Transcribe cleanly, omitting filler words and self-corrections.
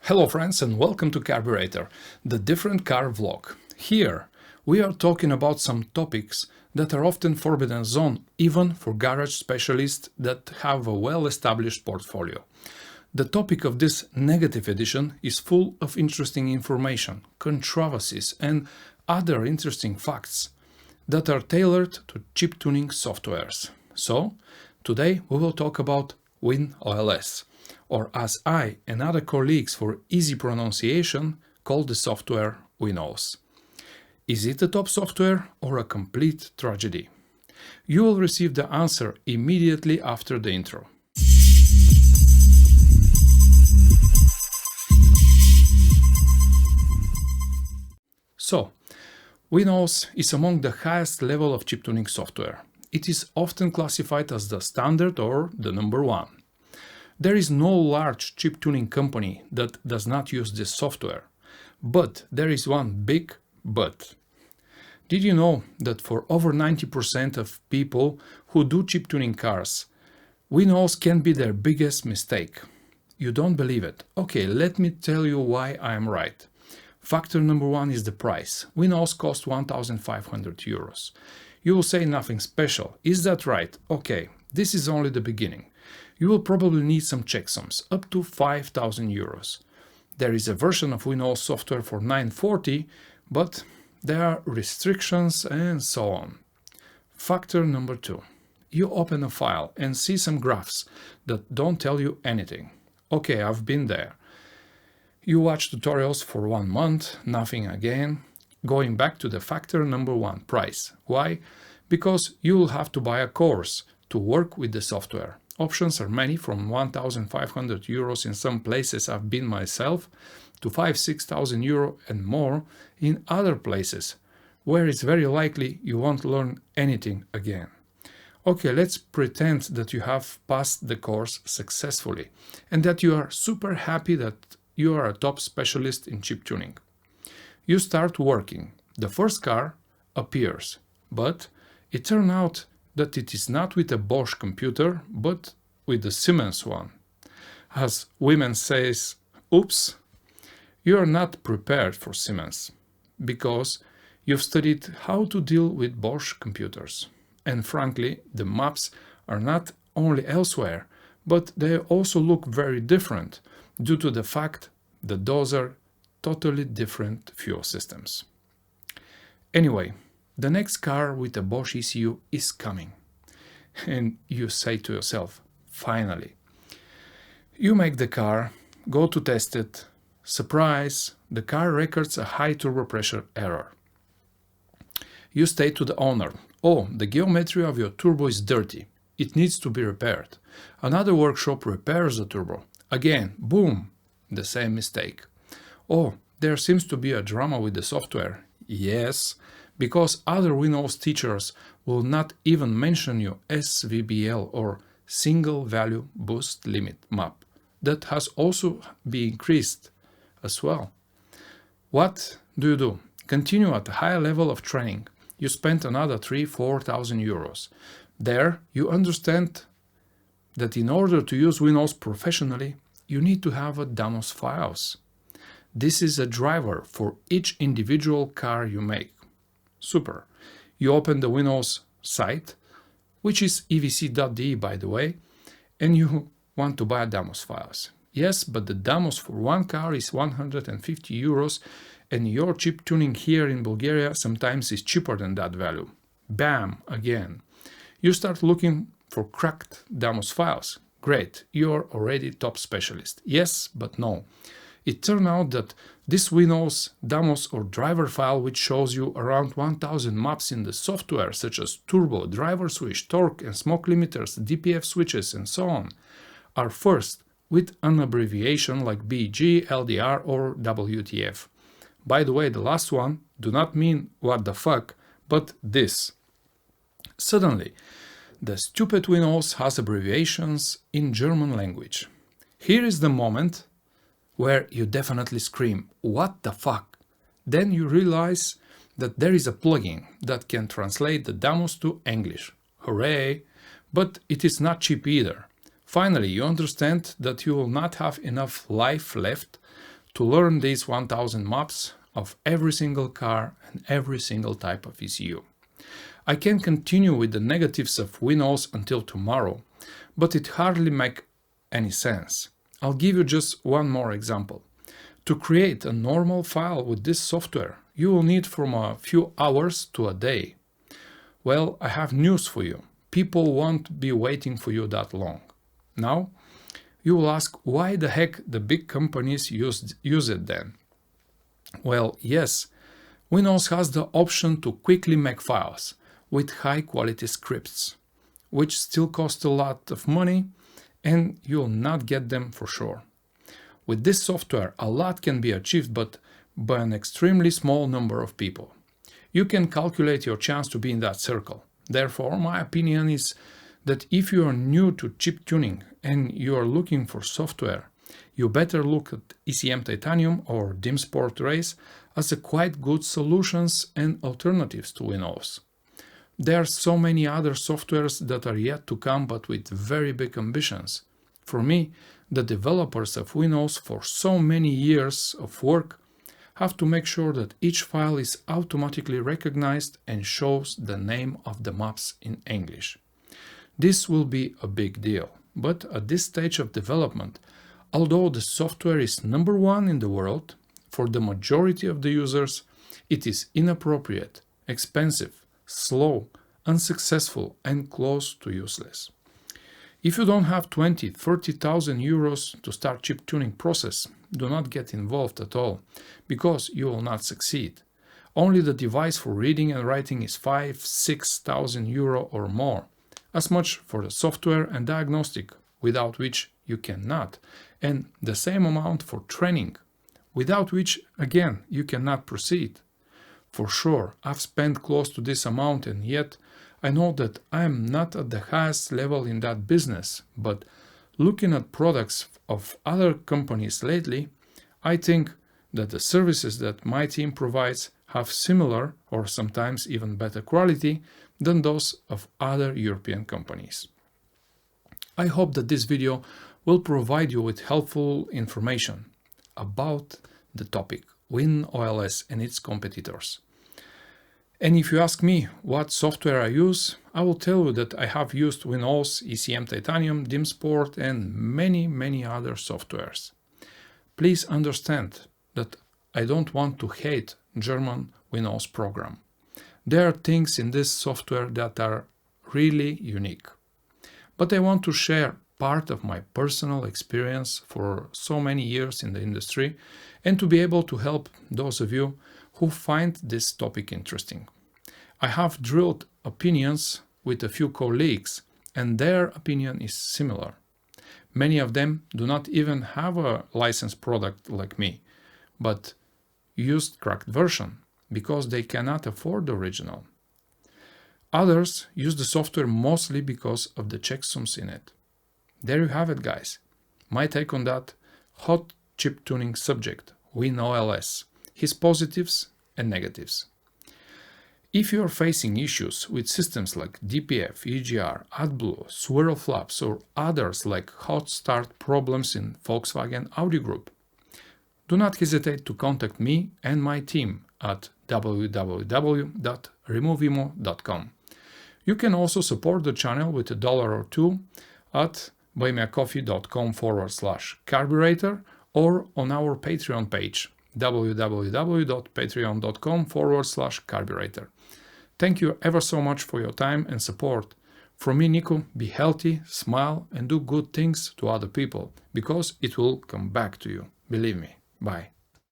Hello friends and welcome to Carburetor, the different car vlog. Here we are talking about some topics that are often forbidden zone even for garage specialists that have a well-established portfolio. The topic of this negative edition is full of interesting information, controversies and other interesting facts that are tailored to chip tuning softwares. So today we will talk about WinOLS, or as I and other colleagues for easy pronunciation call the software WinOLS. Is it a top software or a complete tragedy? You will receive the answer immediately after the intro. So, WinOLS is among the highest level of chip tuning software. It is often classified as the standard or the number one. There is no large chip tuning company that does not use this software, but there is one big but. Did you know that for over 90% of people who do chip tuning cars, WinOLS can be their biggest mistake? You don't believe it? Okay, let me tell you why I am right. Factor number one is the price. WinOLS costs 1,500 euros. You will say nothing special. Is that right? Okay, this is only the beginning. You will probably need some checksums, up to 5,000 euros. There is a version of WinOLS software for 940, but there are restrictions and so on. Factor number two. You open a file and see some graphs that don't tell you anything. Okay, I've been there. You watch tutorials for 1 month, nothing again. Going back to the factor number one, price. Why? Because you will have to buy a course to work with the software. Options are many, from 1,500 euros in some places I've been myself to 5,000–6,000 euro and more in other places, where it's very likely you won't learn anything again. Okay, let's pretend that you have passed the course successfully and that you are super happy that you are a top specialist in chip tuning. You start working. The first car appears, but it turns out that it is not with a Bosch computer, but with the Siemens one. As women says, oops, you are not prepared for Siemens, because you've studied how to deal with Bosch computers. And frankly, the maps are not only elsewhere, but they also look very different due to the fact that those are totally different fuel systems. Anyway, the next car with a Bosch ECU is coming. And you say to yourself, finally. You make the car, go to test it. Surprise, the car records a high turbo pressure error. You say to the owner, oh, the geometry of your turbo is dirty. It needs to be repaired. Another workshop repairs the turbo. Again, boom, the same mistake. Oh, there seems to be a drama with the software. Yes, because other WinOLS teachers will not even mention you SVBL, or single value boost limit map. That has also been increased as well. What do? Continue at a high level of training. You spend another 3–4,000 euros. There you understand that in order to use WinOLS professionally, you need to have a Damos files. This is a driver for each individual car you make. Super. You open the WinOLS site, which is evc.de by the way, and you want to buy Damos files. Yes, but the Damos for one car is 150 euros and your chip tuning here in Bulgaria sometimes is cheaper than that value. Bam, again. You start looking for cracked Damos files. Great, you're already top specialist. Yes, but no. It turned out that this WinOLS Damos or driver file, which shows you around 1000 maps in the software, such as turbo, driver switch, torque and smoke limiters, DPF switches and so on, are first with an abbreviation like BG, LDR or WTF. By the way, the last one do not mean what the fuck, but this. Suddenly, the stupid WinOLS has abbreviations in German language. Here is the moment where you definitely scream, what the fuck? Then you realize that there is a plugin that can translate the Damos to English. Hooray! But it is not cheap either. Finally, you understand that you will not have enough life left to learn these 1000 maps of every single car and every single type of ECU. I can continue with the negatives of WinOLS until tomorrow, but it hardly makes any sense. I'll give you just one more example. To create a normal file with this software, you will need from a few hours to a day. Well, I have news for you. People won't be waiting for you that long. Now, you will ask why the heck the big companies use it then? Well, yes, WinOLS has the option to quickly make files with high-quality scripts, which still cost a lot of money, and you'll not get them for sure. With this software, a lot can be achieved, but by an extremely small number of people. You can calculate your chance to be in that circle. Therefore, my opinion is that if you are new to chip tuning and you are looking for software, you better look at ECM Titanium or DimSport Race as a quite good solutions and alternatives to WinOLS. There are so many other softwares that are yet to come, but with very big ambitions. For me, the developers of WinOLS for so many years of work have to make sure that each file is automatically recognized and shows the name of the maps in English. This will be a big deal, but at this stage of development, although the software is #1 in the world, for the majority of the users, it is inappropriate, expensive, slow, unsuccessful, and close to useless. If you don't have 20,000–30,000 euros to start chip tuning process, do not get involved at all, because you will not succeed. Only the device for reading and writing is 5–6,000 euro or more. As much for the software and diagnostic, without which you cannot, and the same amount for training, without which, again, you cannot proceed. For sure, I've spent close to this amount, and yet I know that I am not at the highest level in that business, but looking at products of other companies lately, I think that the services that my team provides have similar or sometimes even better quality than those of other European companies. I hope that this video will provide you with helpful information about the topic WinOLS and its competitors. And if you ask me what software I use, I will tell you that I have used WinOLS, ECM Titanium, DimSport, and many other softwares. Please understand that I don't want to hate German WinOLS program. There are things in this software that are really unique. But I want to share part of my personal experience for so many years in the industry and to be able to help those of you who find this topic interesting. I have drilled opinions with a few colleagues, and their opinion is similar. Many of them do not even have a licensed product like me, but used cracked version because they cannot afford the original. Others use the software mostly because of the checksums in it. There you have it, guys. My take on that hot chip tuning subject, WinOLS, his positives and negatives. If you are facing issues with systems like DPF, EGR, AdBlue, swirl flaps, or others like hot start problems in Volkswagen Audi Group, do not hesitate to contact me and my team at www.removeimo.com. You can also support the channel with $1 or $2 at buymeacoffee.com/carburetor or on our Patreon page www.patreon.com/carburetor. Thank you ever so much for your time and support. From me, Nico, be healthy, smile, and do good things to other people, because it will come back to you. Believe me. Bye.